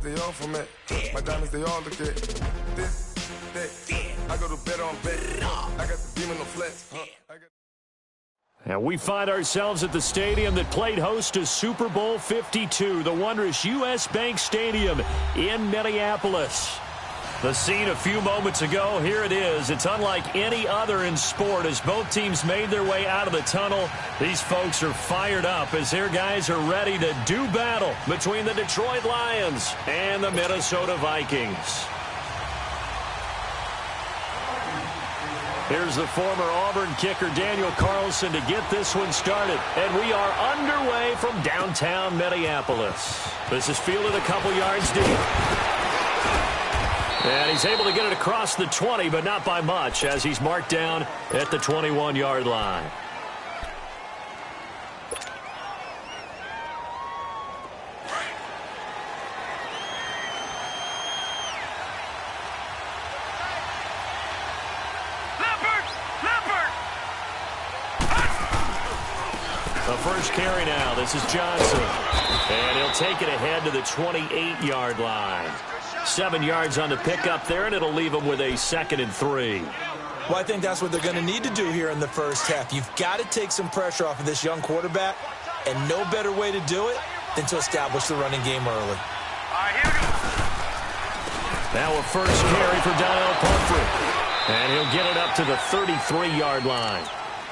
They all from it. My diamonds, they all look at this, that. I go to bed on bed. I got the demon on flex. And we find ourselves at the stadium that played host to Super Bowl 52, the wondrous U.S. Bank Stadium in Minneapolis. The scene a few moments ago, here it is. It's unlike any other in sport as both teams made their way out of the tunnel. These folks are fired up as their guys are ready to do battle between the Detroit Lions and the Minnesota Vikings. Here's the former Auburn kicker Daniel Carlson to get this one started. And we are underway from downtown Minneapolis. This is fielded a couple yards deep. And he's able to get it across the 20, but not by much, as he's marked down at the 21-yard line. The first carry now. This is Johnson. And he'll take it ahead to the 28-yard line. 7 yards on the pickup there, and it'll leave him with a 2nd and 3. Well, I think that's what they're going to need to do here in the first half. You've got to take some pressure off of this young quarterback, and no better way to do it than to establish the running game early. All right, here we go. Now a first carry for Donnell Pumphrey, and he'll get it up to the 33-yard line.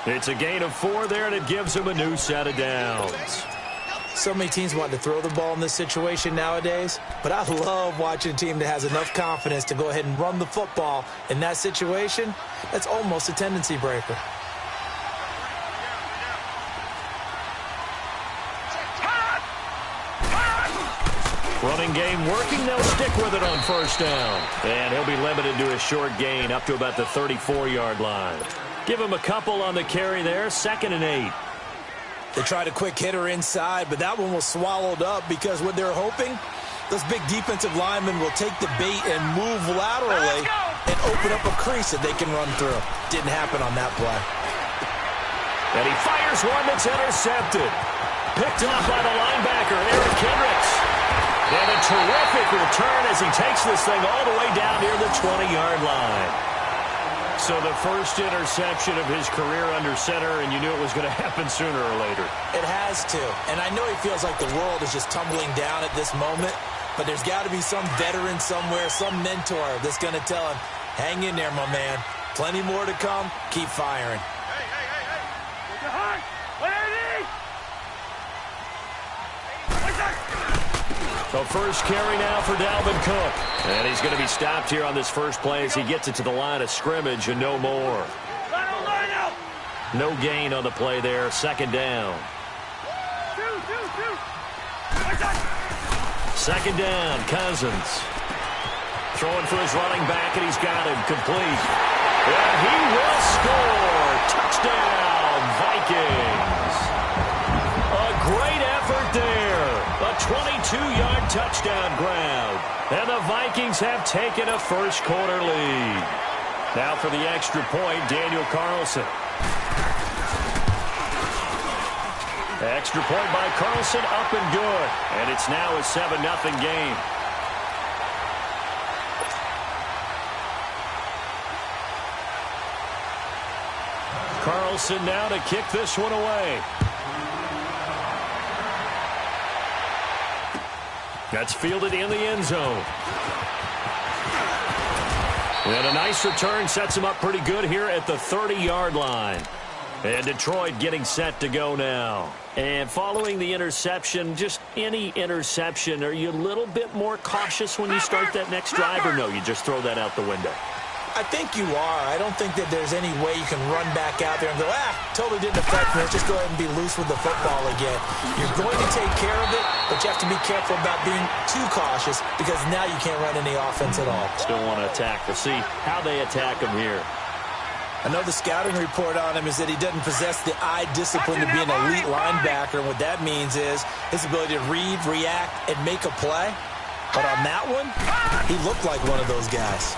It's a gain of 4 there, and it gives him a new set of downs. So many teams want to throw the ball in this situation nowadays, but I love watching a team that has enough confidence to go ahead and run the football in that situation. That's almost a tendency breaker. Running game working. They'll stick with it on first down. And he'll be limited to a short gain up to about the 34-yard line. Give him a couple on the carry there. 2nd and 8. They tried a quick hitter inside, but that one was swallowed up because what they're hoping, those big defensive linemen will take the bait and move laterally and open up a crease that they can run through. Didn't happen on that play. And he fires one that's intercepted. Picked off by the linebacker, Eric Kendricks. And a terrific return as he takes this thing all the way down near the 20-yard line. So the first interception of his career under center, and you knew it was going to happen sooner or later. It has to. And I know he feels like the world is just tumbling down at this moment, but there's got to be some veteran somewhere, some mentor that's going to tell him, hang in there, my man. Plenty more to come. Keep firing. Hey. What is he? The first carry now for Dalvin Cook. And he's going to be stopped here on this first play as he gets it to the line of scrimmage and no more. No gain on the play there. 2nd down. 2nd down, Cousins. Throwing for his running back, and he's got him complete. And he will score. Touchdown, Vikings. A great effort there. A 22-yard touchdown grab. And the Vikings have taken a first-quarter lead. Now for the extra point, Daniel Carlson. Extra point by Carlson, up and good. And it's now a 7-0 game. Carlson now to kick this one away. That's fielded in the end zone. And a nice return sets him up pretty good here at the 30-yard line. And Detroit getting set to go now. And following the interception, just any interception, are you a little bit more cautious when you start that next drive, or no, you just throw that out the window? I think you are. I don't think that there's any way you can run back out there and go, totally didn't affect me. Let's just go ahead and be loose with the football again. You're going to take care of it, but you have to be careful about being too cautious because now you can't run any offense at all. Still want to attack. We'll see how they attack him here. I know the scouting report on him is that he doesn't possess the eye discipline to be an elite linebacker, and what that means is his ability to read, react, and make a play. But on that one, he looked like one of those guys.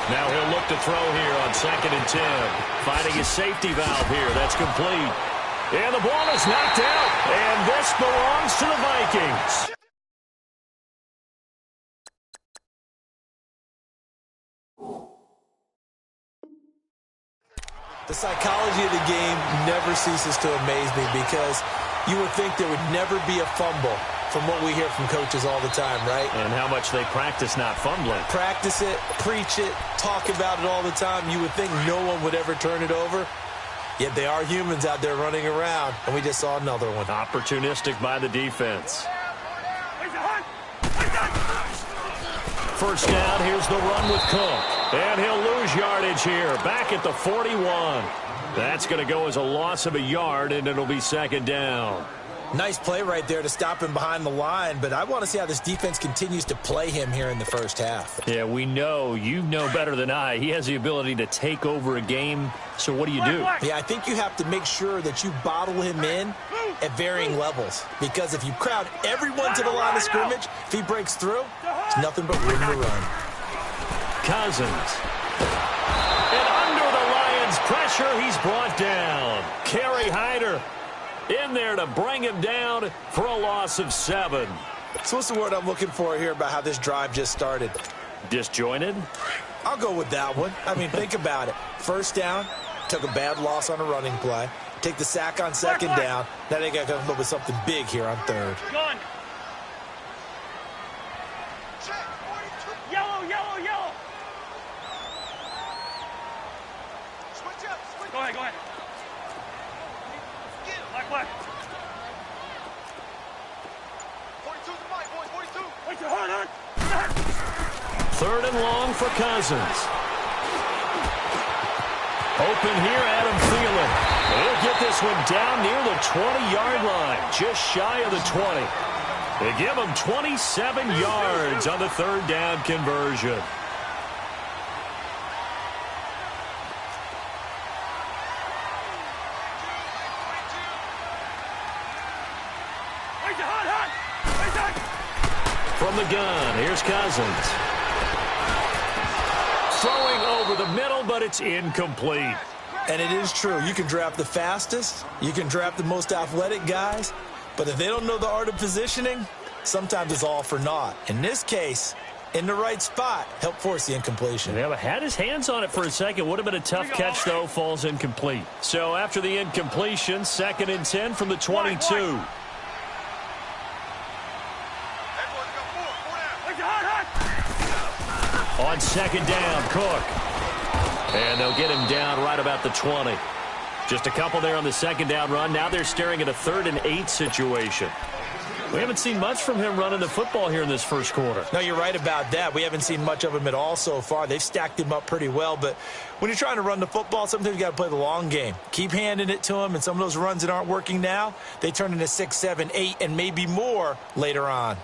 Now he'll look to throw here on 2nd and 10. Finding his safety valve here. That's complete. And the ball is knocked out. And this belongs to the Vikings. The psychology of the game never ceases to amaze me because you would think there would never be a fumble from what we hear from coaches all the time, right? And how much they practice not fumbling. Practice it, preach it, talk about it all the time. You would think no one would ever turn it over. Yet they are humans out there running around, and we just saw another one. Opportunistic by the defense. First down, here's the run with Cook. And he'll lose yardage here, back at the 41. That's going to go as a loss of a yard, and it'll be second down. Nice play right there to stop him behind the line, but I want to see how this defense continues to play him here in the first half. Yeah, we know. You know better than I. He has the ability to take over a game, so what do you do? Yeah, I think you have to make sure that you bottle him in at varying levels, because if you crowd everyone to the line of scrimmage, if he breaks through, it's nothing but room to run. Cousins. And under the Lions' pressure, he's brought down. Kerry Hyder in there to bring him down for a loss of 7. So what's the word I'm looking for here about how this drive just started? Disjointed? I'll go with that one. I mean, think about it. First down, took a bad loss on a running play. Take the sack on second down. Now they got to come up with something big here on third. Gun. Yellow, yellow, yellow. Switch up, switch. Go ahead, go ahead. Black. 42's the mic, boys, 42. Wait, you're hard. Third and long for Cousins. Open here, Adam Thielen. He'll get this one down near the 20-yard line, just shy of the 20. They give him 27 yards on the third down conversion. From the gun, here's Cousins. Throwing over the middle, but it's incomplete. And it is true. You can draft the fastest. You can draft the most athletic guys. But if they don't know the art of positioning, sometimes it's all for naught. In this case, in the right spot, helped force the incompletion. Yeah, but had his hands on it for a second. Would have been a tough catch, though. Falls incomplete. So after the incompletion, 2nd and 10 from the 22. On second down, Cook. And they'll get him down right about the 20. Just a couple there on the second down run. Now they're staring at a 3rd and 8 situation. We haven't seen much from him running the football here in this first quarter. No, you're right about that. We haven't seen much of him at all so far. They've stacked him up pretty well. But when you're trying to run the football, sometimes you got to play the long game. Keep handing it to him, and some of those runs that aren't working now, they turn into 6, 7, 8, and maybe more later on.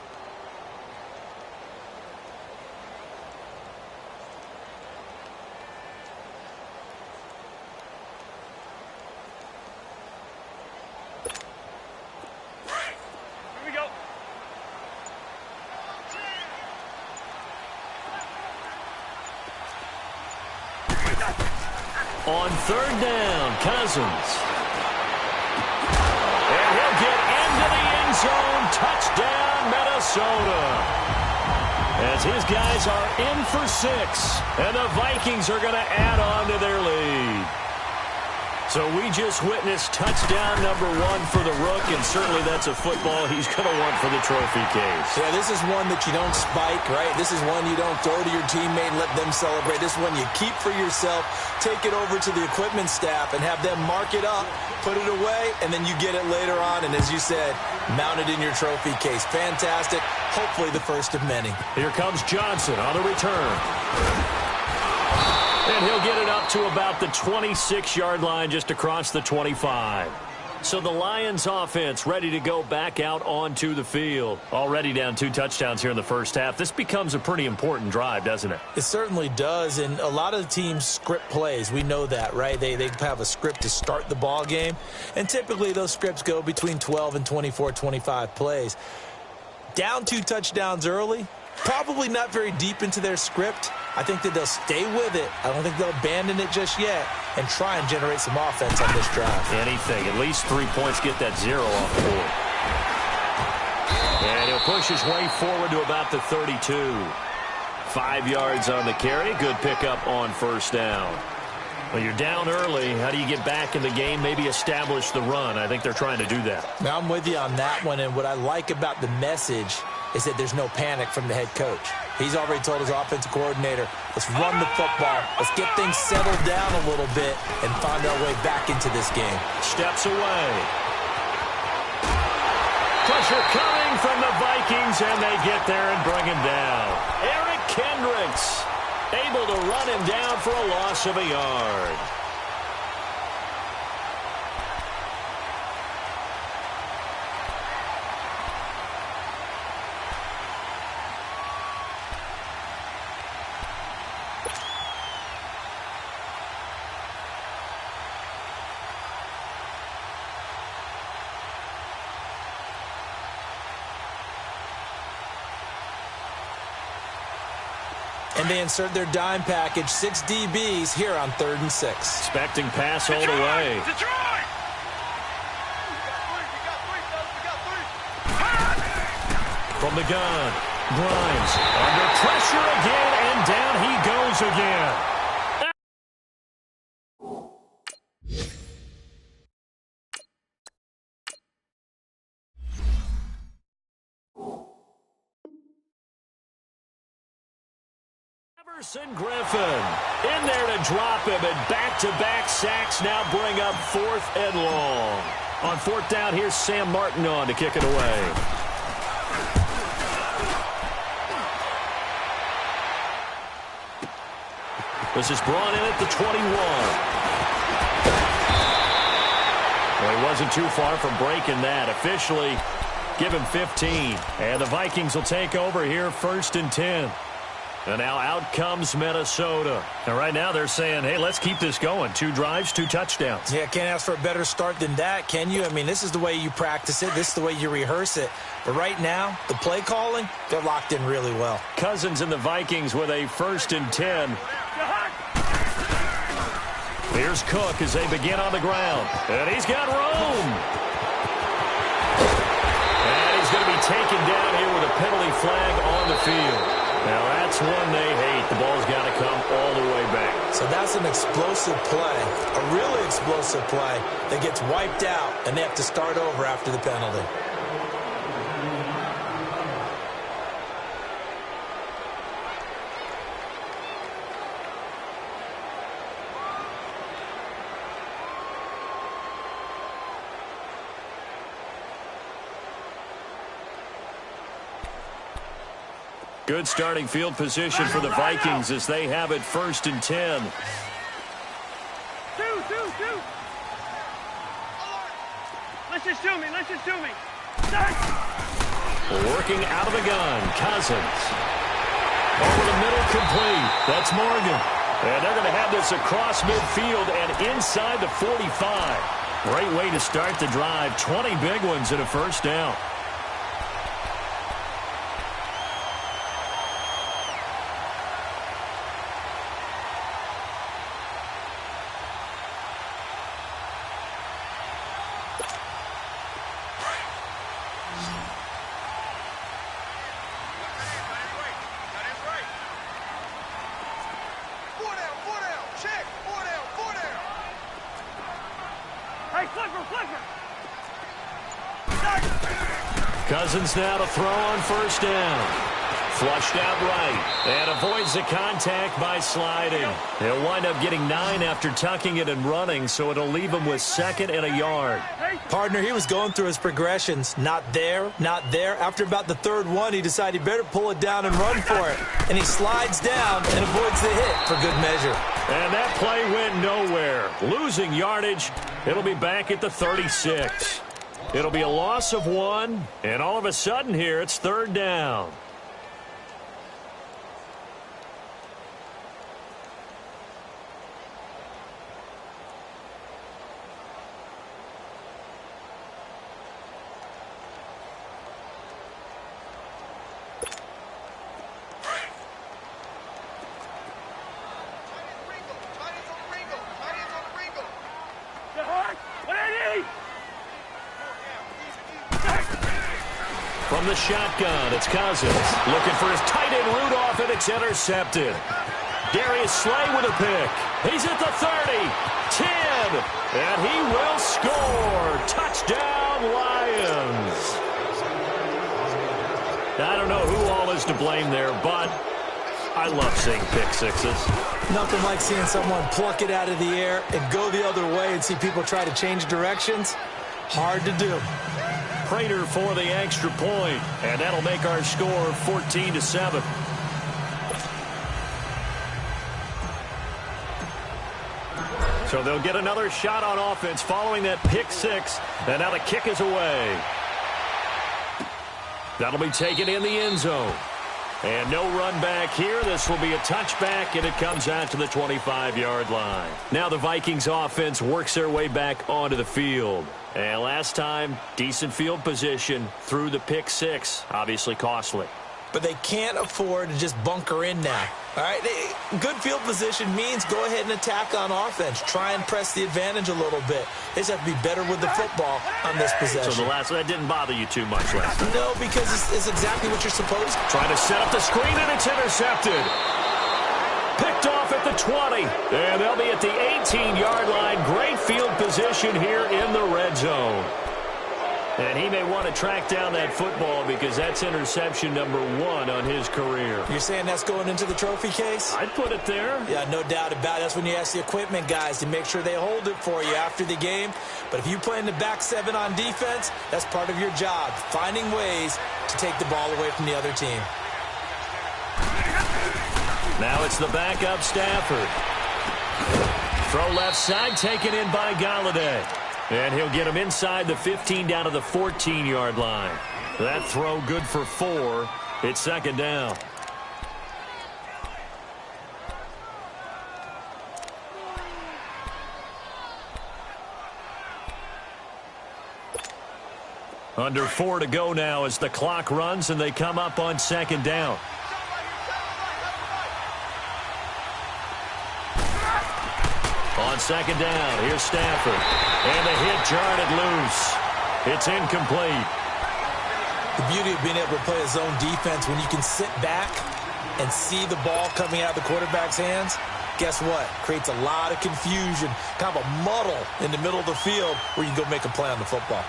On third down, Cousins. And he'll get into the end zone. Touchdown, Minnesota. As his guys are in for 6. And the Vikings are going to add on to their lead. So we just witnessed touchdown number 1 for the Rook, and certainly that's a football he's going to want for the trophy case. Yeah, this is one that you don't spike, right? This is one you don't throw to your teammate and let them celebrate. This is one you keep for yourself, take it over to the equipment staff, and have them mark it up, put it away, and then you get it later on, and as you said, mount it in your trophy case. Fantastic. Hopefully the first of many. Here comes Johnson on the return. And he'll get it up to about the 26-yard line, just across the 25. So the Lions offense ready to go back out onto the field. Already down 2 touchdowns here in the first half. This becomes a pretty important drive, doesn't it? It certainly does, and a lot of the teams script plays. We know that, right? They have a script to start the ball game, and typically those scripts go between 12 and 24, 25 plays. Down 2 touchdowns early, probably not very deep into their script. I think that they'll stay with it. I don't think they'll abandon it just yet and try and generate some offense on this drive. Anything. At least 3 points, get that 0 off the board. And he'll push his way forward to about the 32. 5 yards on the carry. Good pickup on first down. Well, you're down early. How do you get back in the game, maybe establish the run? I think they're trying to do that. Now, I'm with you on that one, and what I like about the message is that there's no panic from the head coach. He's already told his offensive coordinator, let's run the football, let's get things settled down a little bit and find our way back into this game. Steps away. Pressure coming from the Vikings, and they get there and bring him down. Eric Kendricks able to run him down for a loss of a yard. And they insert their dime package, 6 DBs here on 3rd and 6. Expecting pass all the way. Detroit! From the gun, Grimes under pressure again, and down he goes again. Griffin in there to drop him, and back-to-back sacks now bring up 4th and long. On 4th down, here's Sam Martin on to kick it away. This is brought in at the 21. Well, he wasn't too far from breaking that. Officially, give him 15. And the Vikings will take over here, 1st and 10. And now out comes Minnesota. And right now they're saying, hey, let's keep this going. 2 drives, 2 touchdowns. Yeah, can't ask for a better start than that, can you? I mean, this is the way you practice it. This is the way you rehearse it. But right now, the play calling, they're locked in really well. Cousins and the Vikings with a 1st and 10. Here's Cook as they begin on the ground. And he's got room. And he's going to be taken down here with a penalty flag on the field. Now, that's one they hate. The ball's got to come all the way back. So that's an explosive play, a really explosive play that gets wiped out, and they have to start over after the penalty. Good starting field position for the Vikings as they have it 1st and 10. Two. Listen to me. Working out of the gun, Cousins. Over the middle, complete. That's Morgan. And they're going to have this across midfield and inside the 45. Great way to start the drive. 20 big ones and a 1st down. Cousins now to throw on 1st down. Flushed out right and avoids the contact by sliding. He'll wind up getting 9 after tucking it and running, so it'll leave him with 2nd and a yard. Partner, he was going through his progressions. Not there. After about the 3rd one, he decided he better pull it down and run for it. And he slides down and avoids the hit for good measure. And that play went nowhere. Losing yardage. It'll be back at the 36. It'll be a loss of 1, and all of a sudden here, it's 3rd down. From the shotgun, it's Cousins. Looking for his tight end Rudolph, and it's intercepted. Darius Slay with a pick. He's at the 30, 10, and he will score. Touchdown, Lions. I don't know who all is to blame there, but I love seeing pick sixes. Nothing like seeing someone pluck it out of the air and go the other way and see people try to change directions. Hard to do. Prater for the extra point, and that'll make our score 14-7. So they'll get another shot on offense following that pick six, and now the kick is away. That'll be taken in the end zone. And no run back here. This will be a touchback, and it comes out to the 25-yard line. Now the Vikings offense works their way back onto the field. And last time, decent field position through the pick six. Obviously costly. But they can't afford to just bunker in now. All right, good field position means go ahead and attack on offense. Try and press the advantage a little bit. They just have to be better with the football on this possession. So that didn't bother you too much last time? No, because it's exactly what you're supposed to. Trying to set up the screen, and it's intercepted. Picked off at the 20, and they'll be at the 18-yard line. Great field position here in the red zone. And he may want to track down that football because that's interception number 1 on his career. You're saying that's going into the trophy case? I'd put it there. Yeah, no doubt about it. That's when you ask the equipment guys to make sure they hold it for you after the game. But if you play in the back 7 on defense, that's part of your job, finding ways to take the ball away from the other team. Now it's the backup Stafford. Throw left side, taken in by Galladay. And he'll get him inside the 15 down to the 14-yard line. That throw good for 4. It's second down. Under 4 to go now as the clock runs and they come up on second down. On second down, here's Stafford. And the hit jarred it loose. It's incomplete. The beauty of being able to play a zone defense when you can sit back and see the ball coming out of the quarterback's hands, guess what? Creates a lot of confusion, kind of a muddle in the middle of the field where you can go make a play on the football.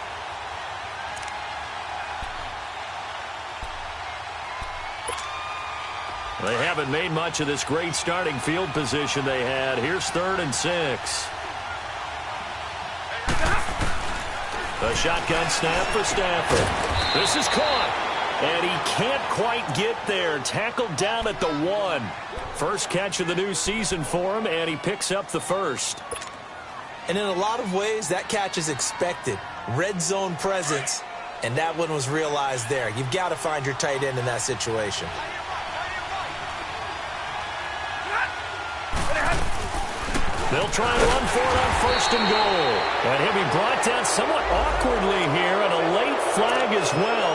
They haven't made much of this great starting field position they had. Here's 3rd and 6. The shotgun snap for Stafford. This is caught. And he can't quite get there. Tackled down at the 1. First catch of the new season for him, and he picks up the first. And in a lot of ways, that catch is expected. Red zone presence, and that one was realized there. You've got to find your tight end in that situation. They'll try and run for it on 1st and goal. And he'll be brought down somewhat awkwardly here, and a late flag as well.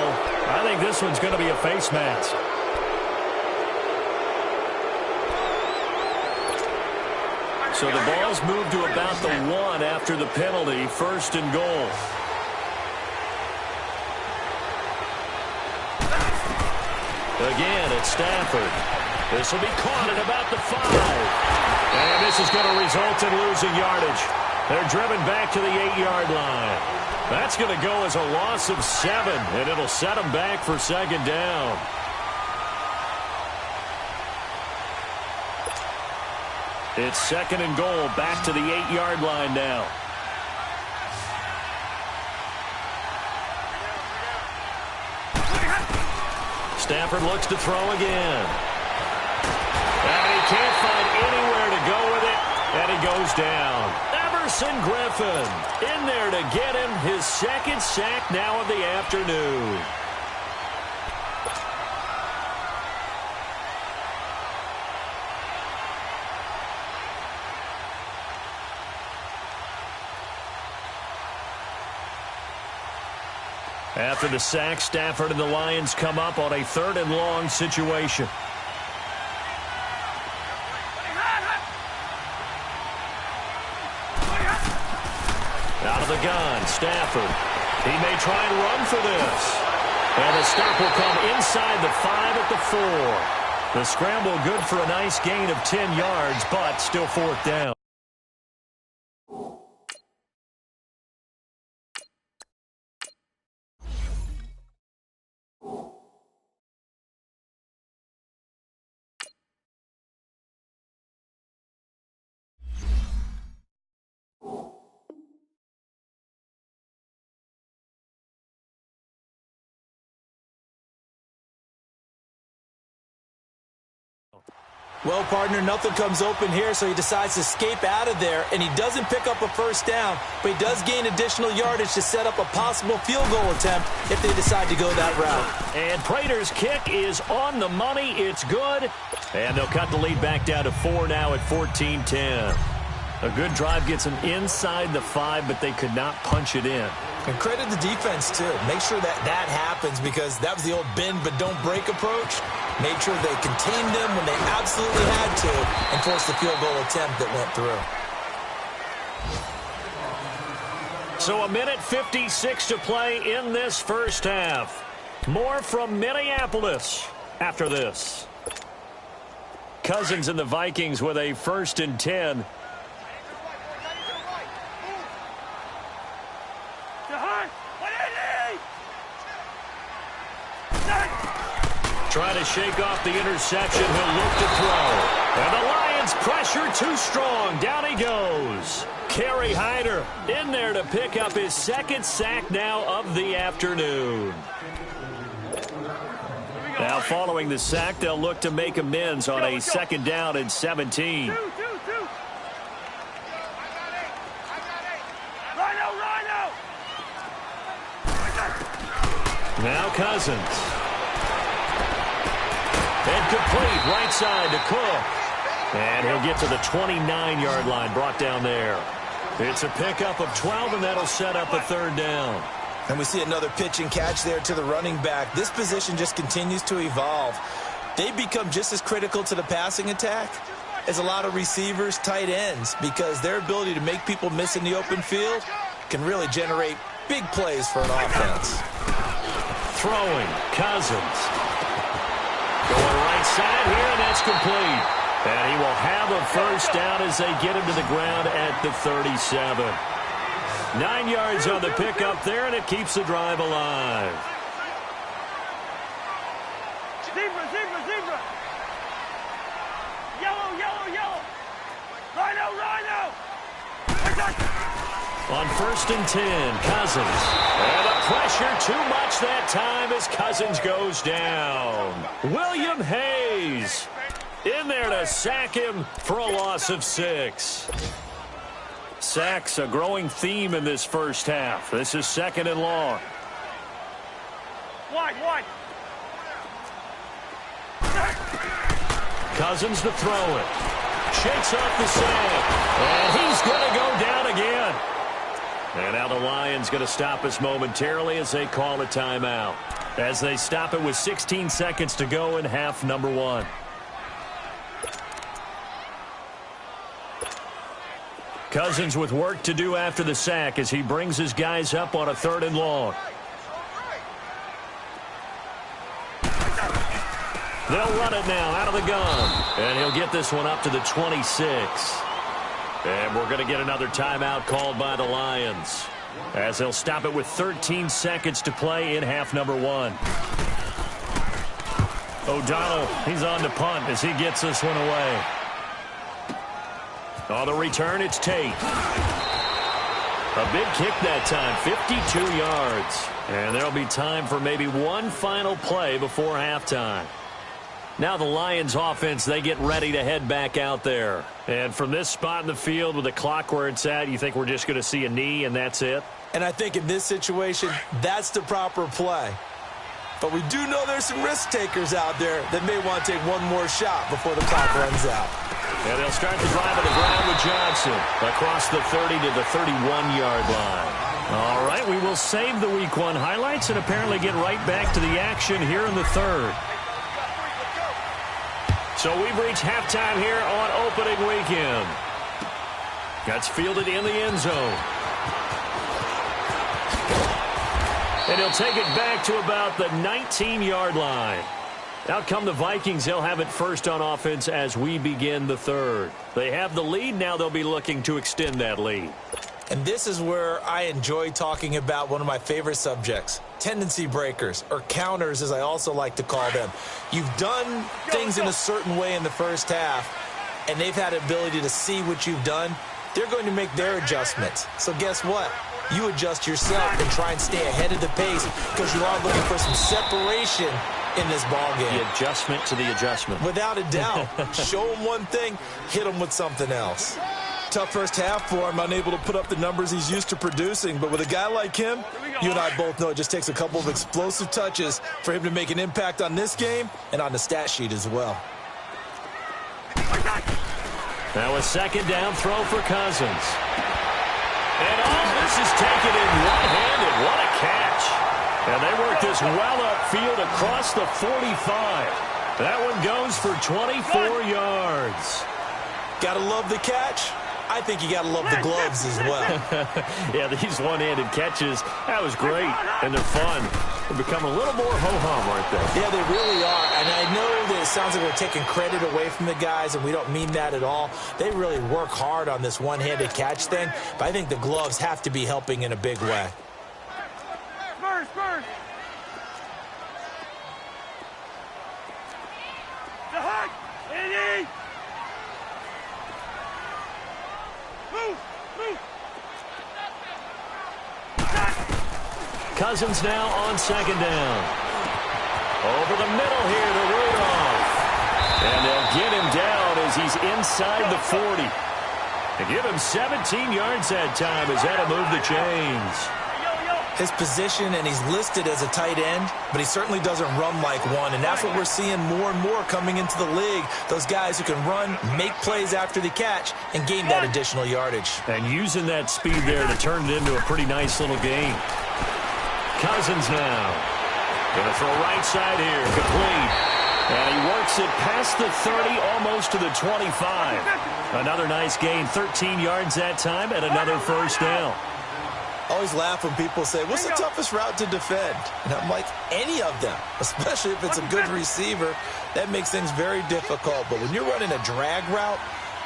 I think this one's going to be a face mask. So the ball's moved to about the 1 after the penalty, 1st and goal. Again, it's Stafford. This will be caught at about the 5. And this is going to result in losing yardage. They're driven back to the 8-yard line. That's going to go as a loss of 7, and it'll set them back for second down. It's 2nd and goal, back to the 8-yard line now. Stafford looks to throw again. And he can't find anywhere to go with it, and he goes down. Everson Griffin in there to get him his 2nd sack now of the afternoon. After the sack, Stafford and the Lions come up on a 3rd and long situation. Out of the gun, Stafford. He may try and run for this. And the stop will come inside the 5 at the 4. The scramble good for a nice gain of 10 yards, but still fourth down. Well, partner, nothing comes open here, so he decides to escape out of there, and he doesn't pick up a first down, but he does gain additional yardage to set up a possible field goal attempt if they decide to go that route. And Prater's kick is on the money. It's good, and they'll cut the lead back down to 4 now at 14-10. A good drive gets them inside the 5, but they could not punch it in. And credit the defense, too. Make sure that happens, because that was the old bend but don't break approach. Made sure they contained them when they absolutely had to and forced the field goal attempt that went through. So 1:56 to play in this first half. More from Minneapolis after this. Cousins and the Vikings with a 1st and 10. Trying to shake off the interception. He'll look to throw. And the Lions pressure too strong. Down he goes. Kerry Hyder in there to pick up his 2nd sack now of the afternoon. Now following the sack, they'll look to make amends on a 2nd down and 17. Now Cousins. And complete right side to Cook. And he'll get to the 29-yard line, brought down there. It's a pickup of 12, and that'll set up a 3rd down. And we see another pitch and catch there to the running back. This position just continues to evolve. They become just as critical to the passing attack as a lot of receivers, tight ends, because their ability to make people miss in the open field can really generate big plays for an offense. Throwing, Cousins. Going right side here, and that's complete. And he will have a 1st down as they get him to the ground at the 37. 9 yards on the pickup there, and it keeps the drive alive. Zebra. Yellow. Rhino. On 1st and 10, Cousins. And the pressure too much that time as Cousins goes down. William Hayes in there to sack him for a loss of 6. Sacks a growing theme in this first half. This is 2nd and long. Wide. Cousins to throw it. Shakes off the sack. And he's going to go down again. And now the Lions going to stop us momentarily as they call a timeout. As they stop it with 16 seconds to go in half number 1. Cousins with work to do after the sack as he brings his guys up on a 3rd and long. They'll run it now out of the gun. And he'll get this one up to the 26. And we're going to get another timeout called by the Lions as they'll stop it with 13 seconds to play in half number 1. O'Donnell, he's on to punt as he gets this one away. On the return, it's Tate. A big kick that time, 52 yards. And there'll be time for maybe one final play before halftime. Now the Lions offense, they get ready to head back out there. And from this spot in the field with the clock where it's at, you think we're just going to see a knee and that's it? And I think in this situation, that's the proper play. But we do know there's some risk takers out there that may want to take one more shot before the clock runs out. And they'll start the drive on the ground with Johnson across the 30 to the 31-yard line. All right, we will save the Week 1 highlights and apparently get right back to the action here in the 3rd. So we've reached halftime here on opening weekend. That's fielded in the end zone. And he'll take it back to about the 19-yard line. Out come the Vikings. They'll have it first on offense as we begin the third. They have the lead. Now they'll be looking to extend that lead. And this is where I enjoy talking about one of my favorite subjects, tendency breakers, or counters as I also like to call them. You've done things in a certain way in the first half, and they've had the ability to see what you've done. They're going to make their adjustments. So guess what? You adjust yourself and try and stay ahead of the pace because you are looking for some separation in this ball game. The adjustment to the adjustment. Without a doubt. Show them one thing, hit them with something else. Tough first half for him, unable to put up the numbers he's used to producing. But with a guy like him, you and I both know it just takes a couple of explosive touches for him to make an impact on this game and on the stat sheet as well. Now a second down throw for Cousins. And all this is taken in one-handed. What a catch. And they work this well upfield across the 45. That one goes for 24 yards. Gotta love the catch. I think you got to love the gloves as well. Yeah, these one-handed catches, that was great, and they're fun. They're becoming a little more ho-hum, aren't they? Yeah, they really are, and I know that it sounds like we're taking credit away from the guys, and we don't mean that at all. They really work hard on this one-handed catch thing, but I think the gloves have to be helping in a big way. Spurs! The hug! Eddie! Move! Cousins now on second down. Over the middle here to Rudolph. And they'll get him down as he's inside the 40. They give him 17 yards that time as that'll move the chains. His position, and he's listed as a tight end, but he certainly doesn't run like one, and that's what we're seeing more and more coming into the league. Those guys who can run, make plays after the catch, and gain that additional yardage. And using that speed there to turn it into a pretty nice little game. Cousins now. Going to throw right side here, complete. And he works it past the 30, almost to the 25. Another nice gain, 13 yards that time, and another first down. Always laugh when people say, what's the toughest route to defend? And I'm like, any of them, especially if it's a good receiver. That makes things very difficult. But when you're running a drag route,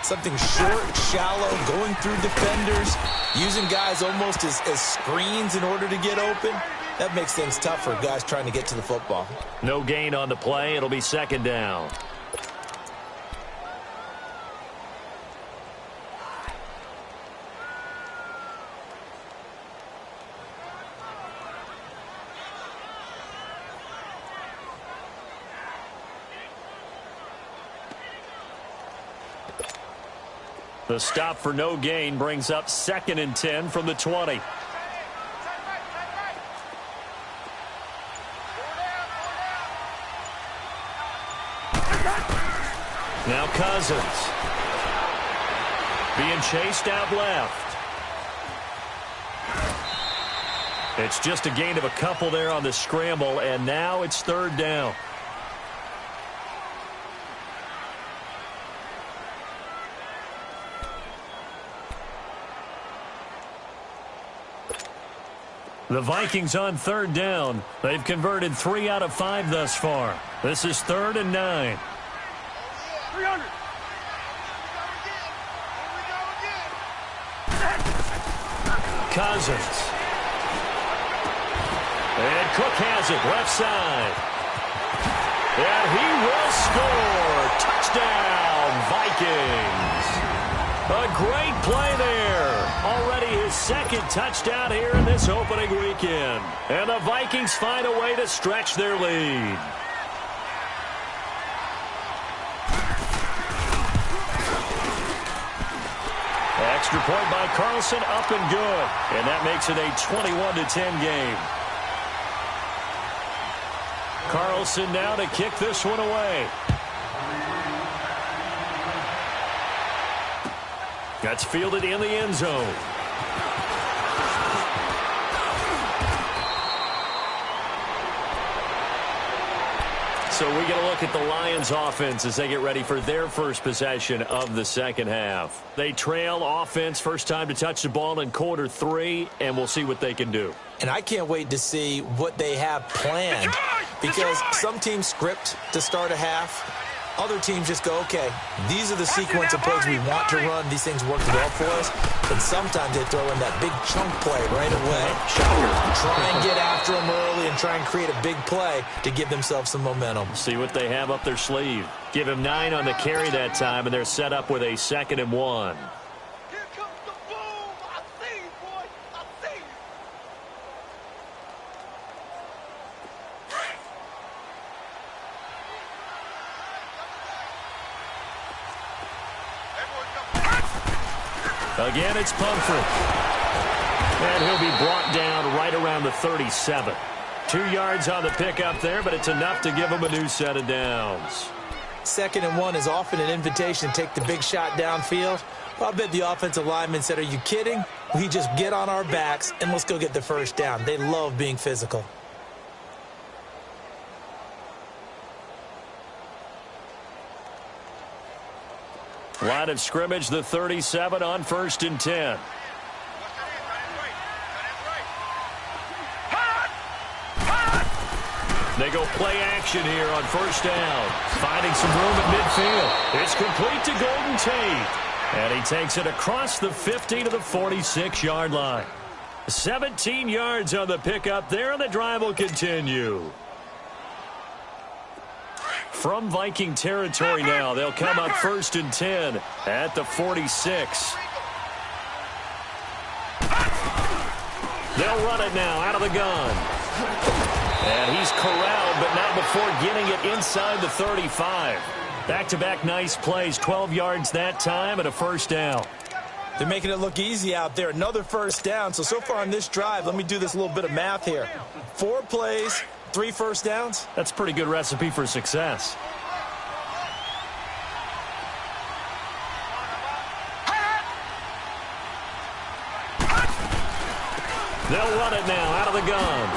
something short, shallow, going through defenders, using guys almost as screens in order to get open, that makes things tough for guys trying to get to the football. No gain on the play. It'll be second down. The stop for no gain brings up 2nd and 10 from the 20. Now Cousins. Being chased out left. It's just a gain of a couple there on the scramble, and now it's 3rd down. The Vikings on 3rd down. They've converted 3 out of 5 thus far. This is 3rd and 9. 300. Cousins. And Cook has it left side. And he will score. Touchdown, Vikings. A great play there. Already his 2nd touchdown here in this opening weekend. And the Vikings find a way to stretch their lead. Extra point by Carlson, up and good. And that makes it a 21-10 game. Carlson now to kick this one away. That's fielded in the end zone. So we get a look at the Lions offense as they get ready for their first possession of the second half. They trail offense first time to touch the ball in quarter 3, and we'll see what they can do. And I can't wait to see what they have planned, because some teams script to start a half. Other teams just go, okay, these are the sequence of plays we want to run. These things work well for us. And sometimes they throw in that big chunk play right away. Try and get after them early and try and create a big play to give themselves some momentum. See what they have up their sleeve. Give him 9 on the carry that time, and they're set up with a 2nd and 1. Here comes the boom. I see you, boy. I see you. Again, it's Pumphrey. And he'll be brought down right around the 37. 2 yards on the pickup there, but it's enough to give him a new set of downs. 2nd and 1 is often an invitation to take the big shot downfield. Well, I bet the offensive lineman said, are you kidding? We just get on our backs and let's go get the first down. They love being physical. Line of scrimmage, the 37 on 1st and 10. They go play action here on 1st down. Finding some room at midfield. It's complete to Golden Tate. And he takes it across the 50 to the 46-yard line. 17 yards on the pickup there, and the drive will continue. From Viking territory now, they'll come up 1st and 10 at the 46. They'll run it now out of the gun. And he's corralled, but not before getting it inside the 35. Back-to-back nice plays, 12 yards that time and a 1st down. They're making it look easy out there. Another 1st down. So far on this drive, let me do this little bit of math here. 4 plays, 3 1st downs. That's a pretty good recipe for success. They'll run it now out of the gun.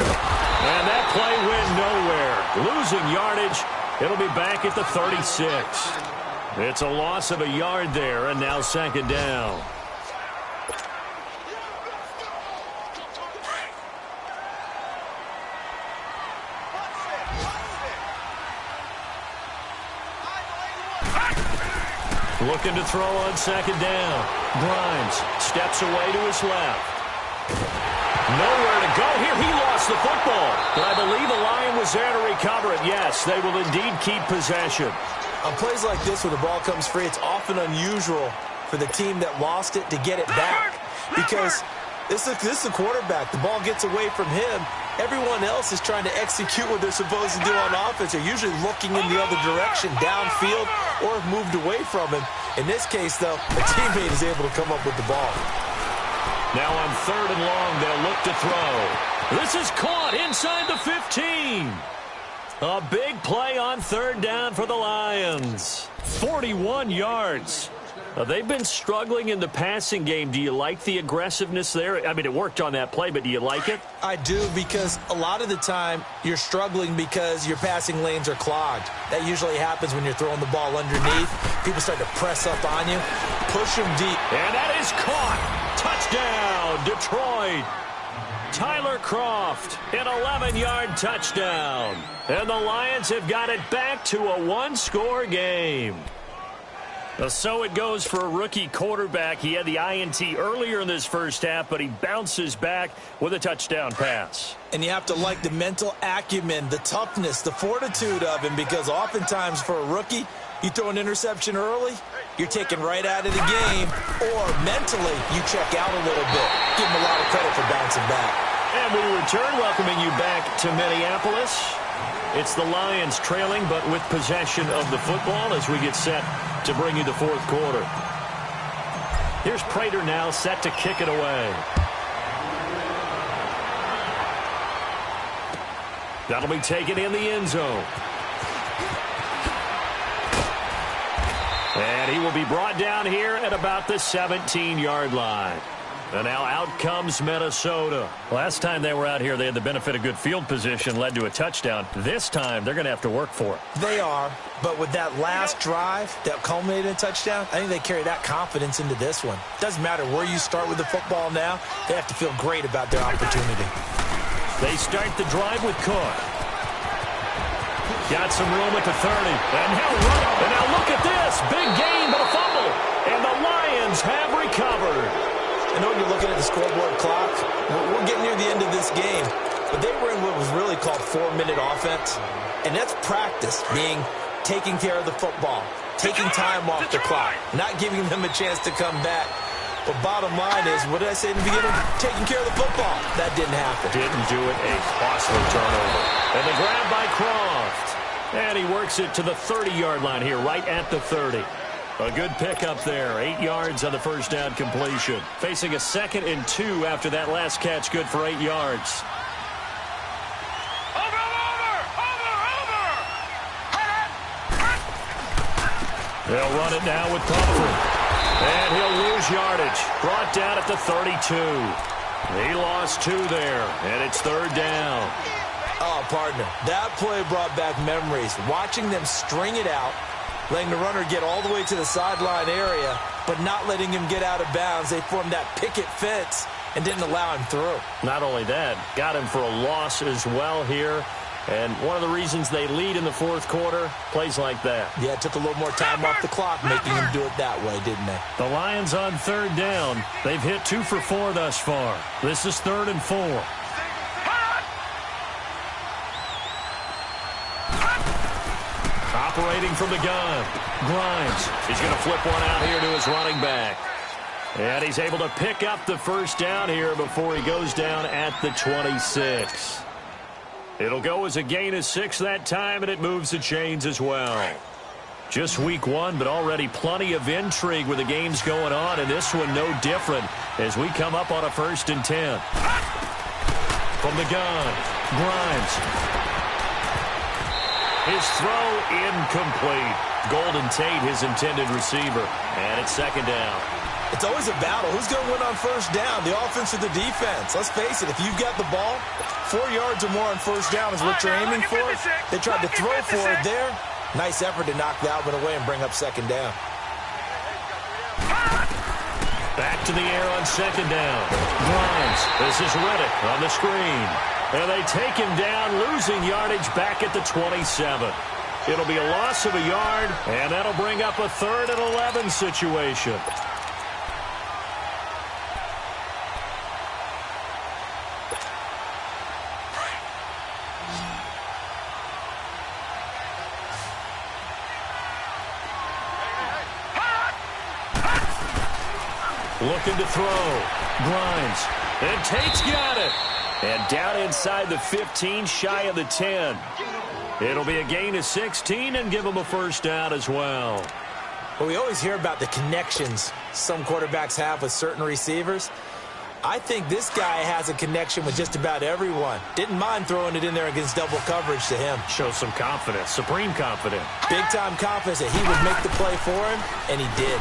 And that play went nowhere. Losing yardage. It'll be back at the 36. It's a loss of a yard there, and now 2nd down. Looking to throw on 2nd down. Grimes steps away to his left. Nowhere to go here. He lost the football. But I believe the Lion was there to recover it. Yes, they will indeed keep possession. On plays like this where the ball comes free, it's often unusual for the team that lost it to get it back. Because this is the quarterback. The ball gets away from him. Everyone else is trying to execute what they're supposed to do on offense. They're usually looking in the other direction, downfield, or have moved away from him. In this case, though, a teammate is able to come up with the ball. Now on 3rd and long, they'll look to throw. This is caught inside the 15. A big play on 3rd down for the Lions. 41 yards. They've been struggling in the passing game. Do you like the aggressiveness there? I mean, it worked on that play, but do you like it? I do, because a lot of the time you're struggling because your passing lanes are clogged. That usually happens when you're throwing the ball underneath. People start to press up on you. Push them deep. And that is caught. Touchdown, Detroit. Tyler Kroft, an 11-yard touchdown. And the Lions have got it back to a 1-score game. So it goes for a rookie quarterback. He had the INT earlier in this first half, but he bounces back with a touchdown pass. And you have to like the mental acumen, the toughness, the fortitude of him, because oftentimes for a rookie, you throw an interception early, you're taken right out of the game, or mentally you check out a little bit. Give him a lot of credit for bouncing back. And we return, welcoming you back to Minneapolis. It's the Lions trailing, but with possession of the football as we get set to bring you the 4th quarter. Here's Prater now set to kick it away. That'll be taken in the end zone. And he will be brought down here at about the 17-yard line. And now out comes Minnesota. Last time they were out here, they had the benefit of good field position, led to a touchdown. This time, they're going to have to work for it. They are, but with that last drive that culminated in a touchdown, I think they carry that confidence into this one. Doesn't matter where you start with the football now, they have to feel great about their opportunity. They start the drive with Cook. Got some room at the 30, and he'll run it. And now look at this, big gain, but a fumble. And the Lions have recovered. I know when you're looking at the scoreboard clock, we're getting near the end of this game, but they were in what was really called 4-minute offense, and that's practice, being taking care of the football, taking time off the clock, not giving them a chance to come back. But bottom line is, what did I say in the beginning? Taking care of the football. That didn't happen. Didn't do it, a costly turnover. And the grab by Croft. And he works it to the 30-yard line here, right at the 30. A good pickup there. 8 yards on the first down completion. Facing a 2nd and 2 after that last catch. Good for 8 yards. Over! They'll run it now with Pumphrey. And he'll lose yardage. Brought down at the 32. He lost 2 there. And it's 3rd down. Oh, partner, that play brought back memories. Watching them string it out, letting the runner get all the way to the sideline area, but not letting him get out of bounds. They formed that picket fence and didn't allow him through. Not only that, got him for a loss as well here. And one of the reasons they lead in the 4th quarter, plays like that. Yeah, it took a little more time off the clock, making him do it that way, didn't they? The Lions on 3rd down. They've hit 2 for 4 thus far. This is 3rd and 4. Operating from the gun. Grimes. He's going to flip one out here to his running back. And he's able to pick up the first down here before he goes down at the 26. It'll go as a gain of 6 that time, and it moves the chains as well. Just week 1, but already plenty of intrigue with the games going on, and this one no different as we come up on a 1st and 10. From the gun, Grimes. His throw incomplete. Golden Tate, his intended receiver. And it's 2nd down. It's always a battle. Who's going to win on 1st down, the offense or the defense? Let's face it, if you've got the ball, 4 yards or more on 1st down is what you're aiming for. They tried to throw for it there. Nice effort to knock that one away and bring up 2nd down. Back to the air on 2nd down. Grimes. This is Reddick on the screen. And they take him down, losing yardage back at the 27. It'll be a loss of a yard, and that'll bring up a 3rd and 11 situation. Looking to throw. Grimes. And Tate's got it. And down inside the 15, shy of the 10. It'll be a gain of 16 and give them a 1st down as well. Well, we always hear about the connections some quarterbacks have with certain receivers. I think this guy has a connection with just about everyone. Didn't mind throwing it in there against double coverage to him. Shows some confidence, supreme confidence. Big-time confidence that he would make the play for him, and he did.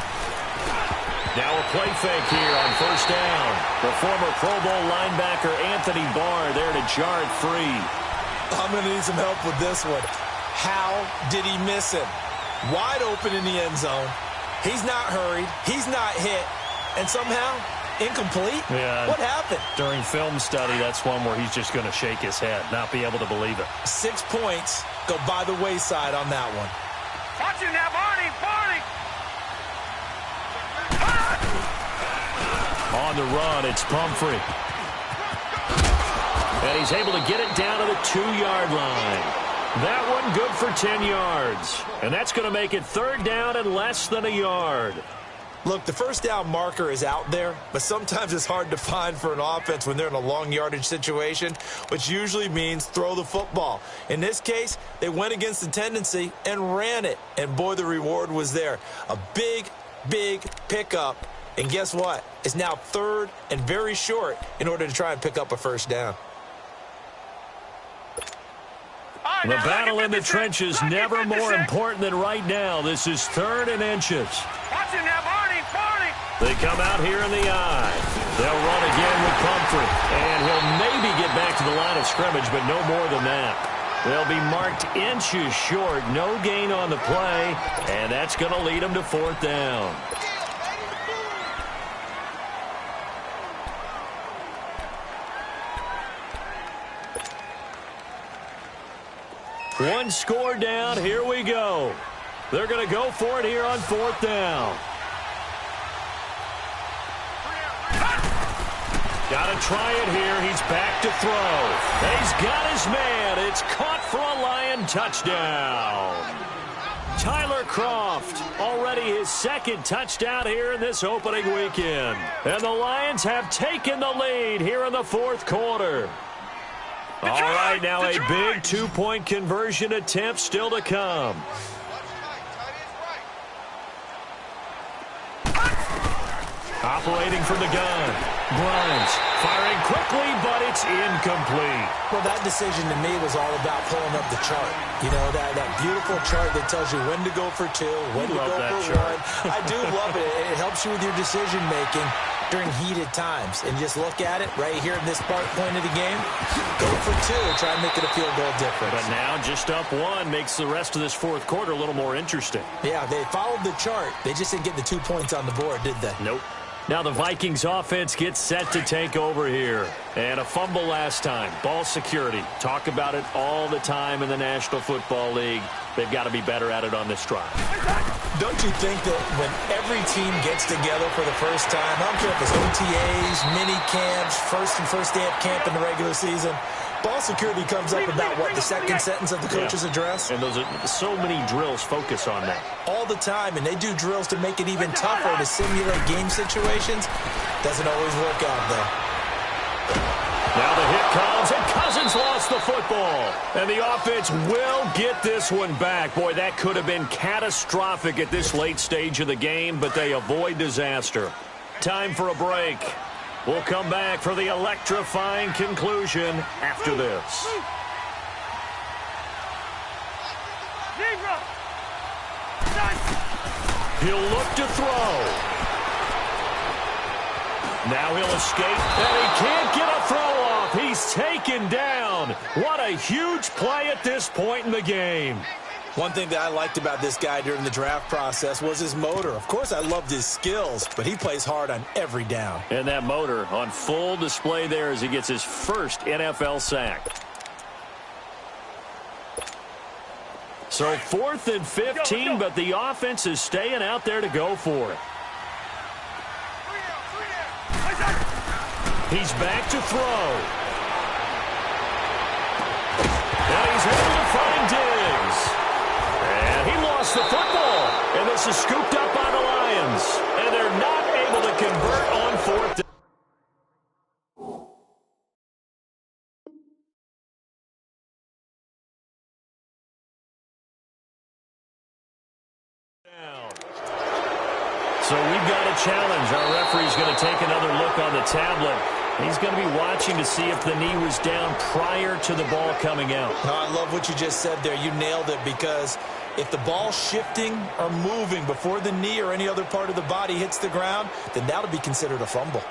Now a play fake here on 1st down. The former Pro Bowl linebacker Anthony Barr there to jar it free. I'm going to need some help with this one. How did he miss him? Wide open in the end zone. He's not hurried. He's not hit. And somehow, incomplete? Yeah. What happened? During film study, that's one where he's just going to shake his head, not be able to believe it. 6 points go by the wayside on that one. Watch it now, Barney! On the run, it's Pumphrey. And he's able to get it down to the 2-yard line. That one good for 10 yards. And that's going to make it 3rd down and less than a yard. Look, the 1st down marker is out there, but sometimes it's hard to find for an offense when they're in a long yardage situation, which usually means throw the football. In this case, they went against the tendency and ran it. And boy, the reward was there. A big, big pickup. And guess what? It's now 3rd and very short in order to try and pick up a 1st down. The battle in the trenches never more important than right now. This is 3rd and inches. Watch it now, Barney! They come out here in the eye. They'll run again with Pumphrey. And he'll maybe get back to the line of scrimmage, but no more than that. They'll be marked inches short. No gain on the play. And that's going to lead them to 4th down. One score down. Here we go. They're going to go for it here on 4th down. Got to try it here. He's back to throw. He's got his man. It's caught for a Lion touchdown. Tyler Kroft, already his 2nd touchdown here in this opening weekend. And the Lions have taken the lead here in the 4th quarter. All right, now a big 2-point conversion attempt still to come. Operating from the gun. Grimes firing quickly, but it's incomplete. Well, that decision to me was all about pulling up the chart. You know, that beautiful chart that tells you when to go for 2, when to go for 1. I do love it. It helps you with your decision-making during heated times. And just look at it right here in this point of the game. Go for 2. Try and make it a field goal difference. But now just up 1 makes the rest of this 4th quarter a little more interesting. Yeah, they followed the chart. They just didn't get the 2 points on the board, did they? Nope. Now the Vikings offense gets set to take over here. And a fumble last time. Ball security. Talk about it all the time in the National Football League. They've got to be better at it on this drive. Don't you think that when every team gets together for the first time, I don't care if it's OTAs, mini camps, first day of camp in the regular season, ball security comes up about, what, the 2nd sentence of the coach's address? And those are so many drills focus on that. All the time, and they do drills to make it even tougher to simulate game situations. Doesn't always work out, though. Now the hit comes, and Cousins lost the football. And the offense will get this one back. Boy, that could have been catastrophic at this late stage of the game, but they avoid disaster. Time for a break. We'll come back for the electrifying conclusion after this. He'll look to throw. Now he'll escape, and he can't get a throw off. He's taken down. What a huge play at this point in the game. One thing that I liked about this guy during the draft process was his motor. Of course, I loved his skills, but he plays hard on every down. And that motor on full display there as he gets his first NFL sack. So 4th and 15, but the offense is staying out there to go for it. He's back to throw. And he's able to find Diggs. And he lost the football. And this is scooped up by the Lions. And they're not able to convert on 4th down. So we've got a challenge. Our referee's going to take another look on the tablet. He's going to be watching to see if the knee was down prior to the ball coming out. No, I love what you just said there. You nailed it, because if the ball's shifting or moving before the knee or any other part of the body hits the ground, then that'll be considered a fumble.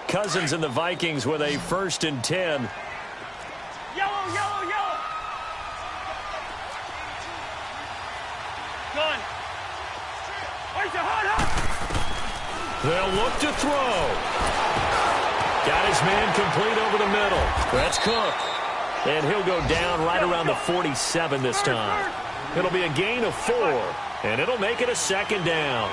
Cousins and the Vikings with a 1st and 10. Yellow, yellow, yellow. Gun. Where's your hot? They'll look to throw. Got his man complete over the middle. That's Cook. And he'll go down right around the 47 this time. It'll be a gain of 4, and it'll make it a 2nd down.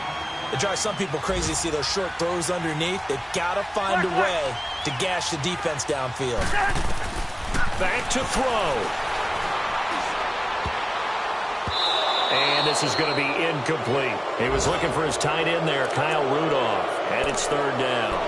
It drives some people crazy to see those short throws underneath. They've got to find a way to gash the defense downfield. Back to throw. And this is going to be incomplete. He was looking for his tight end there, Kyle Rudolph. And it's 3rd down.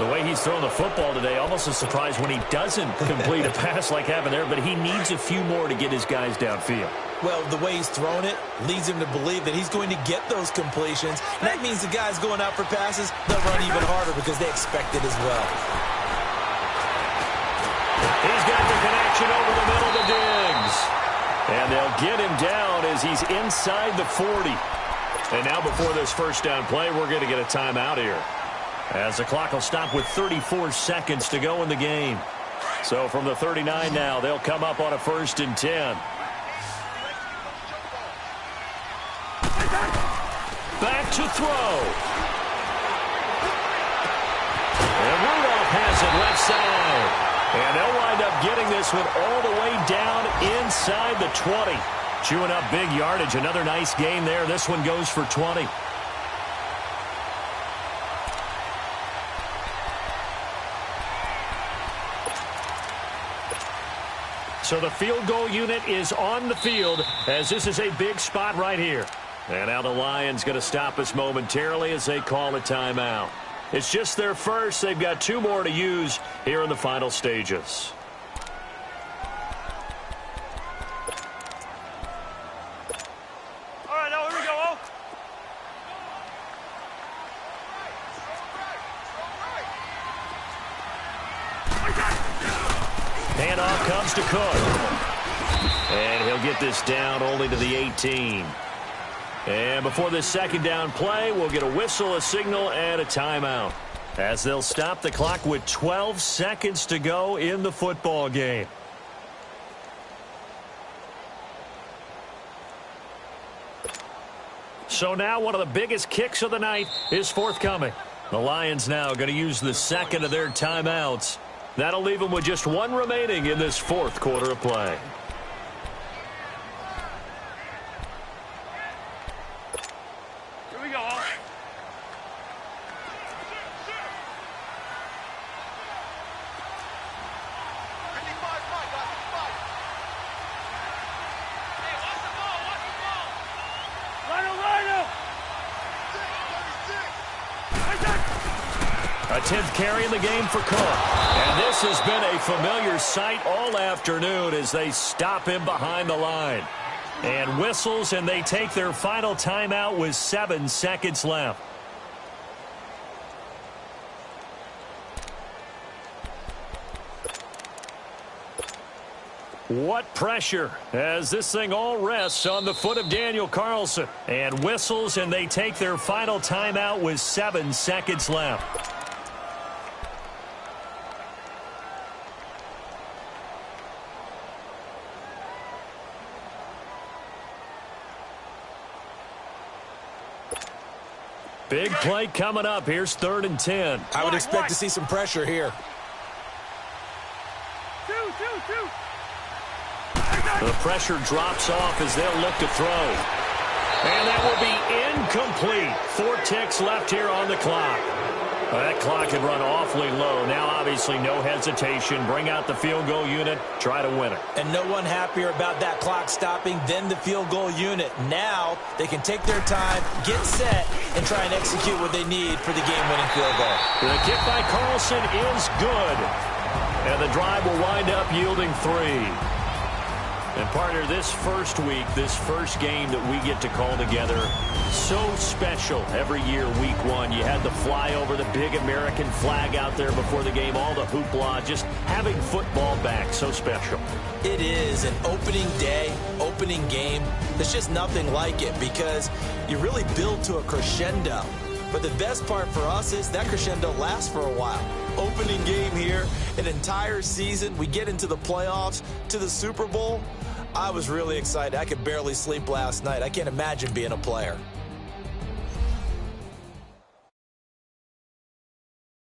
The way he's throwing the football today, almost a surprise when he doesn't complete a pass like having there, but he needs a few more to get his guys downfield. Well, the way he's thrown it leads him to believe that he's going to get those completions. And that means the guys going out for passes, they'll run even harder because they expect it as well. He's got the connection over the middle to Diggs. And they'll get him down as he's inside the 40. And now before this first down play, we're going to get a timeout here, as the clock will stop with 34 seconds to go in the game. So from the 39 now, they'll come up on a 1st and 10. Back to throw. And Rudolph has it left side. And they'll wind up getting this one all the way down inside the 20. Chewing up big yardage. Another nice gain there. This one goes for 20. So the field goal unit is on the field, as this is a big spot right here. And now the Lions going to stop us momentarily as they call a timeout. It's just their first. They've got 2 more to use here in the final stages. All right, now here we go. Handoff comes to Cook. And he'll get this down only to the 18. And before this second down play, we'll get a whistle, a signal, and a timeout, as they'll stop the clock with 12 seconds to go in the football game. So now one of the biggest kicks of the night is forthcoming. The Lions now going to use the second of their timeouts. That'll leave them with just 1 remaining in this 4th quarter of play. Here we go. A 10th carry in the game for Cook. And this has been a familiar sight all afternoon as they stop him behind the line. And whistles, and they take their final timeout with 7 seconds left. What pressure as this thing all rests on the foot of Daniel Carlson. And whistles, and they take their final timeout with 7 seconds left. Big play coming up. Here's 3rd and 10. I would expect to see some pressure here. The pressure drops off as they'll look to throw. And that will be incomplete. 4 ticks left here on the clock. Well, that clock had run awfully low. Now, obviously, no hesitation. Bring out the field goal unit. Try to win it. And no one happier about that clock stopping than the field goal unit. Now they can take their time, get set, and try and execute what they need for the game-winning field goal. The kick by Carlson is good. And the drive will wind up yielding 3. And, partner, this first week, this first game that we get to call together, so special every year, week 1. You had the flyover, the big American flag out there before the game, all the hoopla, just having football back, so special. It is an opening day, opening game. There's just nothing like it because you really build to a crescendo. But the best part for us is that crescendo lasts for a while. Opening game here, an entire season. We get into the playoffs, to the Super Bowl. I was really excited. I could barely sleep last night. I can't imagine being a player.